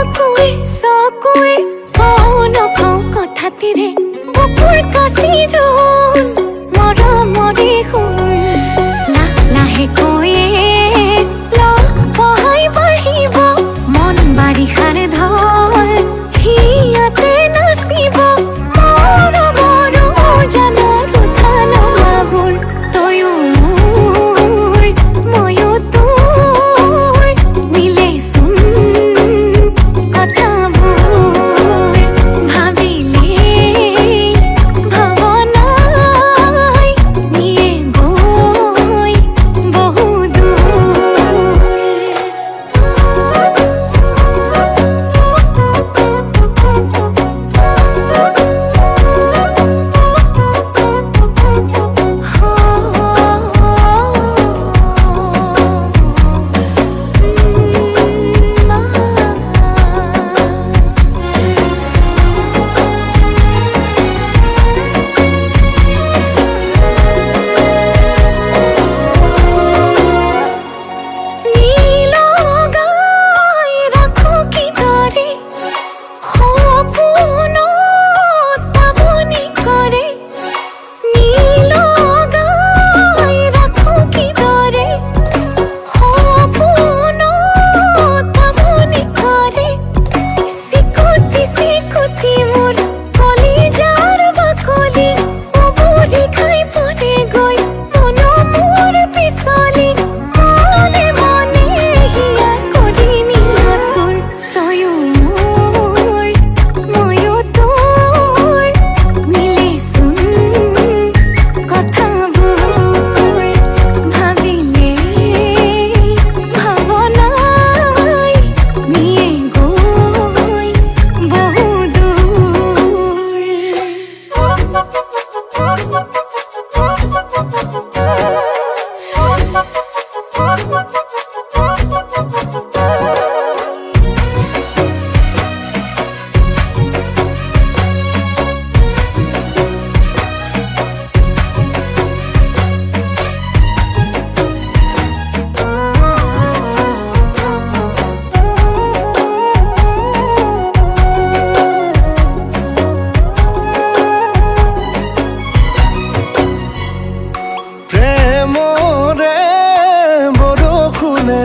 চকুৱে চকুৱে কওঁ নকওঁ কথাটিৰে বুকুৰ কাচি যোন মৰমৰে শুন লাহে কৈয়ে ল বহাই বাঢ়িব মন বাৰিষাৰ ঢল হিয়াতে নাচিব মৰমৰ জানৰ উঠা নমাবোৰ তয়ো মোৰ ময়ো তোৰ মিলেচোন কথাবোৰ ভাবিলেই ভাৱনাই নিয়ে গৈ বহু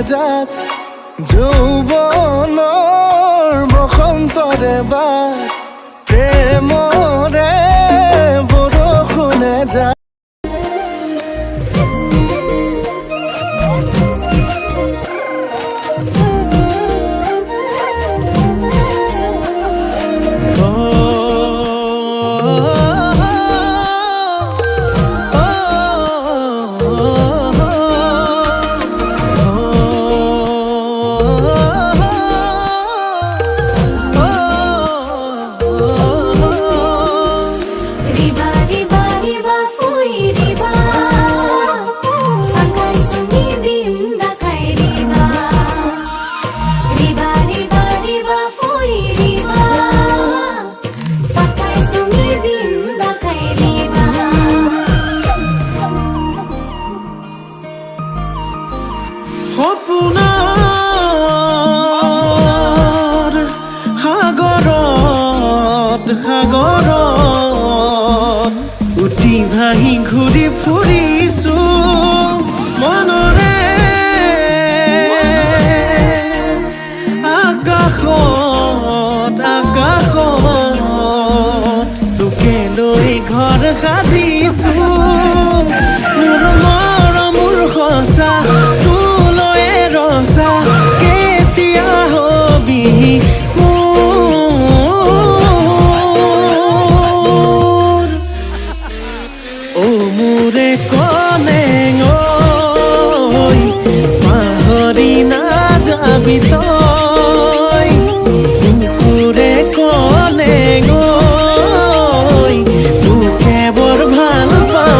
যাক যৌৱনৰ বসন্তৰে বাট প্ৰেমৰে বৰষুণে যাক সপোনৰ সাগৰত উটি ভাহি ঘূৰি ফুৰিছো মনৰে আকাশত তোকে লৈ ঘৰ সাজিছো মোৰ মৰমৰ সঁচা তোলৈ ৰচা কেতিয়া হবি মোৰে কলেং পাহৰি নাযাবি তই কুকুৰে কলেং তোকে বৰ ভাল পাওঁ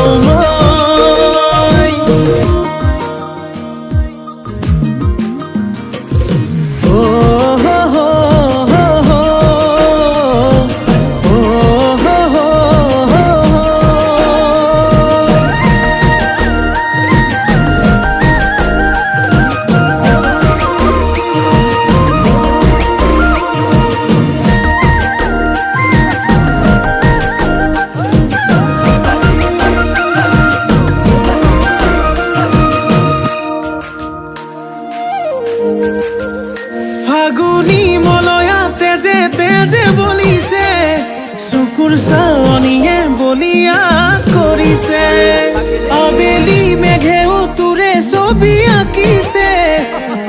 শুনি মলয়া তেজে তেজে বলিছে চকুৰ চাৱনীয়ে বলিয়া কৰিছে আবেলি মেঘেও তোৰে ছবি আঁকিছে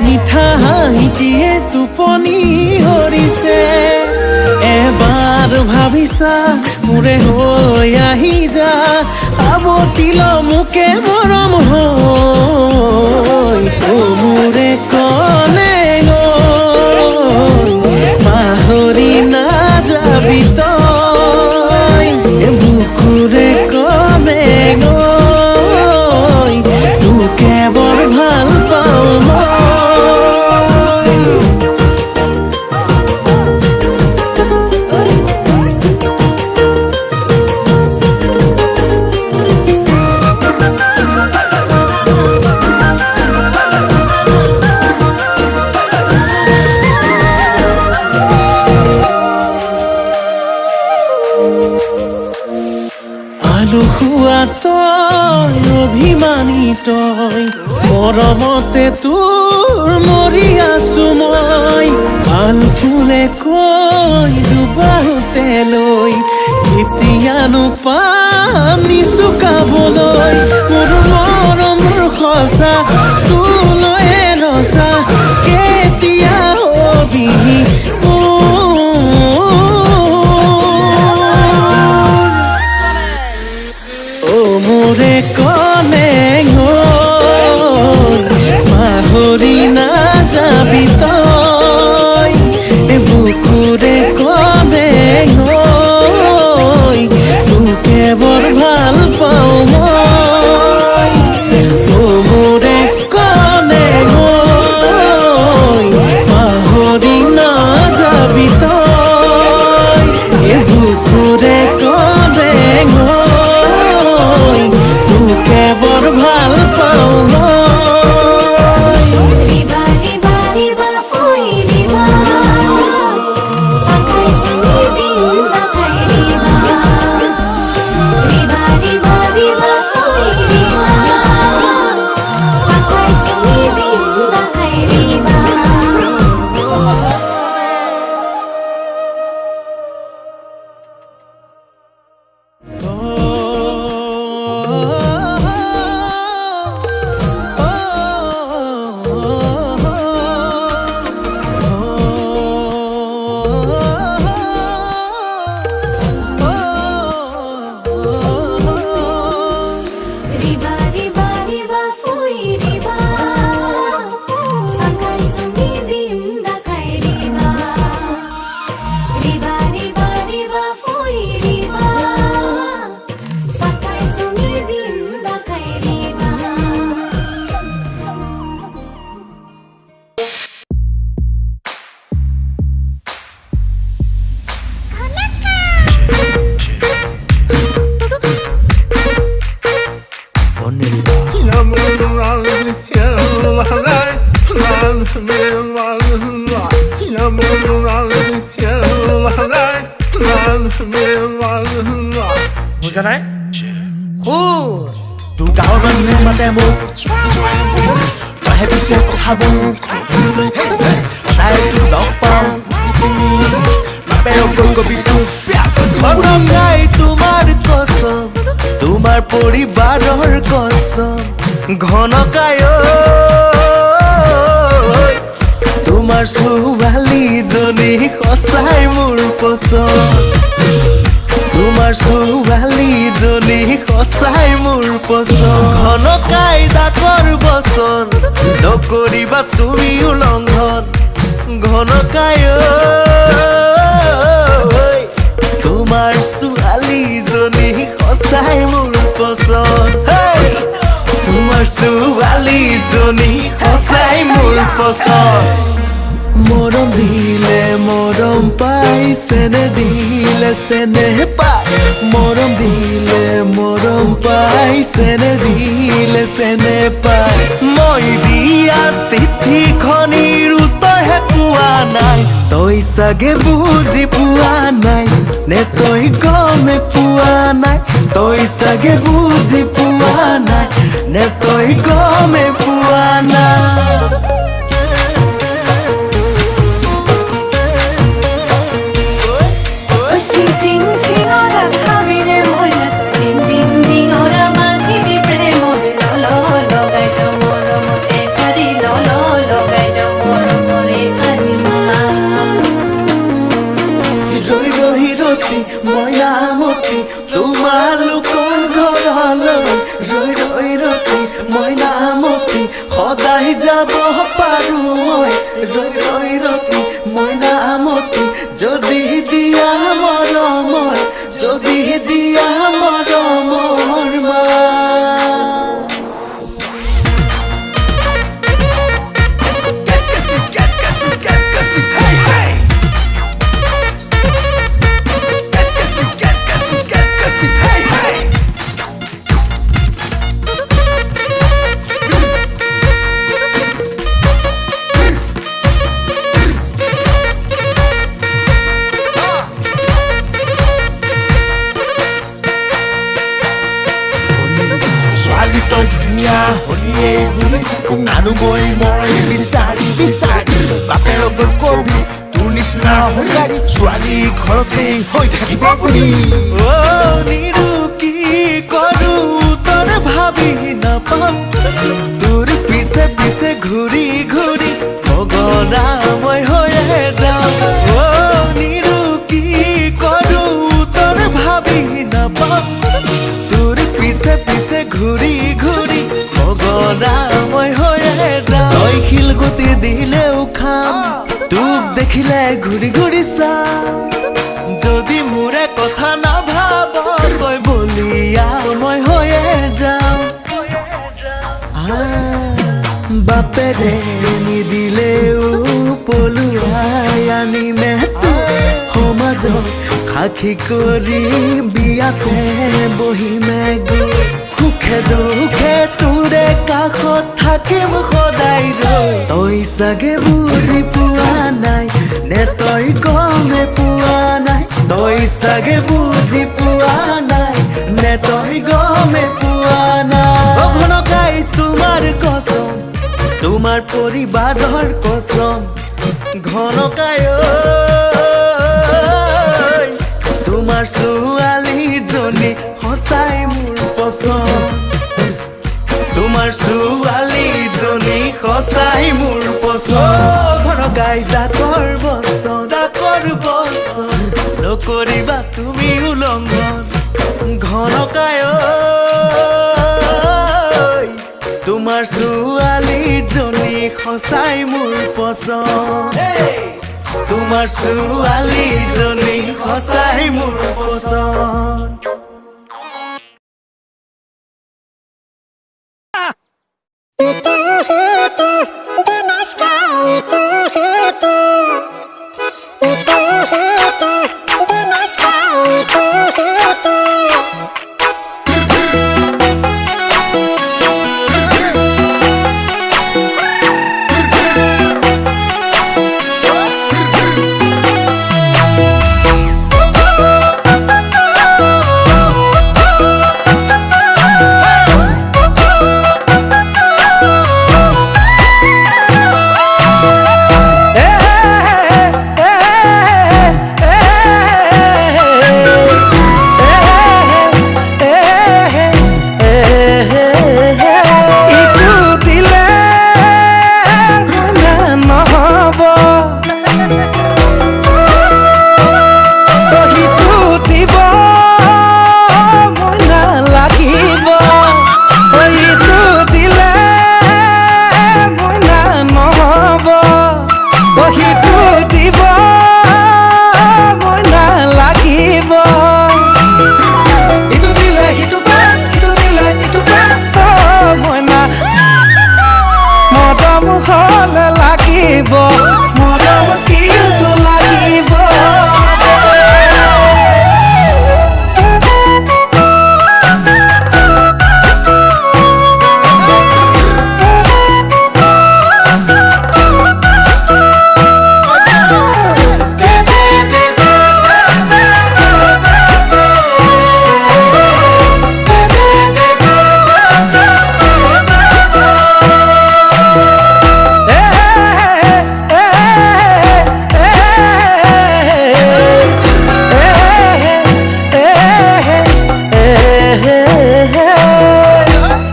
মিঠা হাঁহিটিয়ে টোপনি হৰিছে এবাৰ ভাবিছা মোৰে হৈ আহি যা আৱতিল মোকে মৰম হৈ অ মোৰে কলে পাহৰি নাযাবি তই বুকুৰে কলে তোকে বৰ ভাল পাওঁ মই আলসুৱা তই অভিমানী তই মৰমতে তোৰ মৰি আছো মই ভাল ফুলে কৈ দুবাহুতে লৈ কেতিয়ানো পাম নিচুকাবলৈ মোৰ মৰমৰ সঁচা তোলৈয়ে ৰচা কেতিয়া হবি মোৰে কলে পাহৰি নাযাবি তই বুকুৰে কলে তোকে বৰ ভাল পাওঁ মই মোৰে কলে পাহৰি নাযাবি তই বুকুৰে কলে তোকে বৰ ভাল পাওঁ Riba, riba, riba, foi riba. Sakai suni dinda kai riba. Riba, riba, riba, foi riba. Sakai suni dinda kai riba. Riba, riba, riba, foi riba. Sakai suni dinda kai riba. Riba, riba, riba, foi riba. Sakai suni dinda kai riba. বুজা নাই তোৰ গাঁৱৰ মানুহে মাতে মোক তইহে পিছে কথাবোৰ তাই তোক লগ পাওঁ গাই তোমাৰ কসম তোমাৰ পৰিবাৰৰ কসম ঘনকায় তোমাৰ ছোৱালীজনী সঁচাই মোৰ পচন্দ তোমাৰ ছোৱালীজনী সঁচাই মোৰ পচন্দ ঘনকাই ডাকৰ বচন নকৰিবা তুমি উলংঘন ঘনকায় তোমাৰ ছোৱালীজনী সঁচাই মোৰ পচন্দ তোমাৰ ছোৱালীজনী সঁচাই মোৰ পচন্দ মৰম দিলে মৰম পাই চেনে দিলে চেনে পাই মৰম দিলে মৰম পাই চেনে দিলে চেনে পাই মই দিয়া চিঠিখনিৰ উত্তৰহে পোৱা নাই তই চাগে বুজি পোৱা নাই নে তই গমে পোৱা নাই তই চাগে বুজি পোৱা নাই নে তই গমে পোৱা নাই নিচিনা সংসাৰী ছোৱালী ঘৰতে হৈ থাকিব বুলি নিৰু কি কৰো তোৰ ভাবি নাপাম তোৰ পিছে পিছে ঘূৰি ঘূৰি পগলা মই হৈয়ে যাম নিৰু কি কৰো তোৰ ভাবি নাপাম তোৰ পিছে পিছে ঘূৰি ঘূৰি পগলা মই হৈয়ে যাম তই শিলগুটি দিলেও খাম তোক দেখিলে ঘূৰি ঘূৰি চাম যদি মোৰে কথা নাভাব তই বলিয়া মই হৈয়ে যাম বাপেৰে নিদিলেও পলুৱাই আনিমে সমাজক সাক্ষী কৰি বিয়াতে বহিমে সুখে দুখে তোৰে কাষত থাকিম সদায় ৰৈ তই চাগে বুজি পোৱা নাই নে তই গমে পোৱা নাই তই চাগে বুজি পোৱা নাই নে তই গমে পোৱা নাই ঘনকাই তোমাৰ কসম তোমাৰ পৰিবাৰৰ কসম ঘনকাই তোমাৰ ছোৱালীজনী সঁচাই মোৰ পছন্দ তোমাৰ ছোৱালীজনী সঁচাই মোৰ পছন্দ ঘনকাই ডাকৰ বচন নকৰিবা তুমি উলংঘন ঘনকাই তোমাৰ ছোৱালীজনী সঁচাই মোৰ পছন্দ তোমাৰ ছোৱালীজনী সঁচাই মোৰ পছন্দ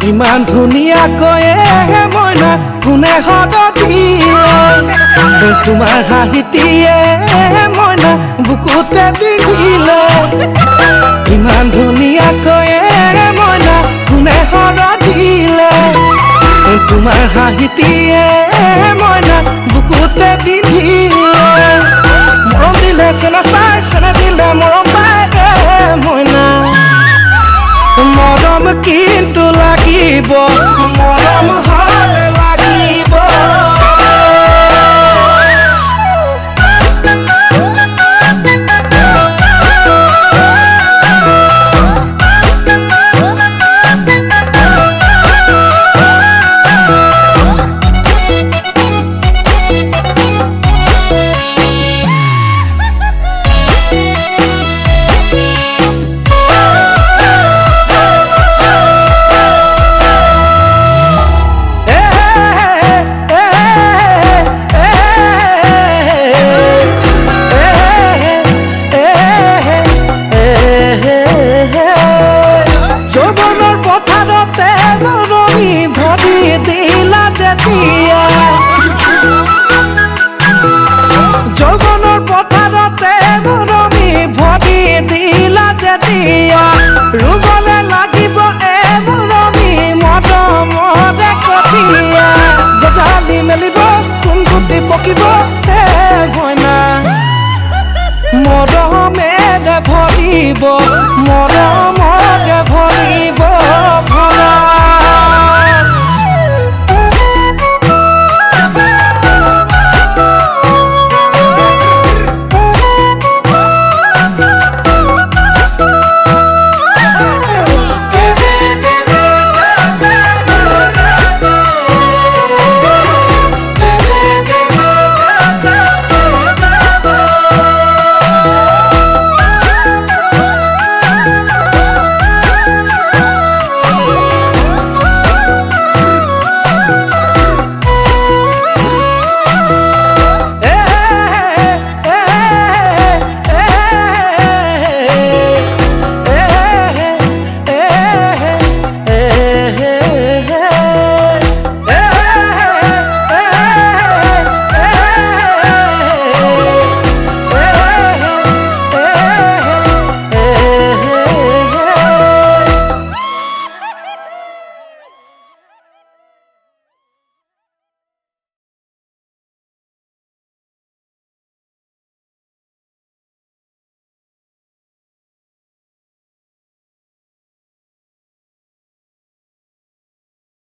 ইমান ধুনীয়াকৈ মইনা কোনে সদতিয়ে তোমাৰ হাঁহিটিয়ে মইনা বুকুতে বিন্ধিলে ইমান ধুনীয়াকৈ মইনা কোনে সদতিলে তোমাৰ হাঁহিটিয়ে মইনা বুকুতে বিন্ধিলে মৰম দিলে চেনা দিলে মৰম পাই মইনা মৰম কিন্তু লাগিব মৰম হলে লাগিব থাকিব হে মইনা মৰমেৰে ভৰিব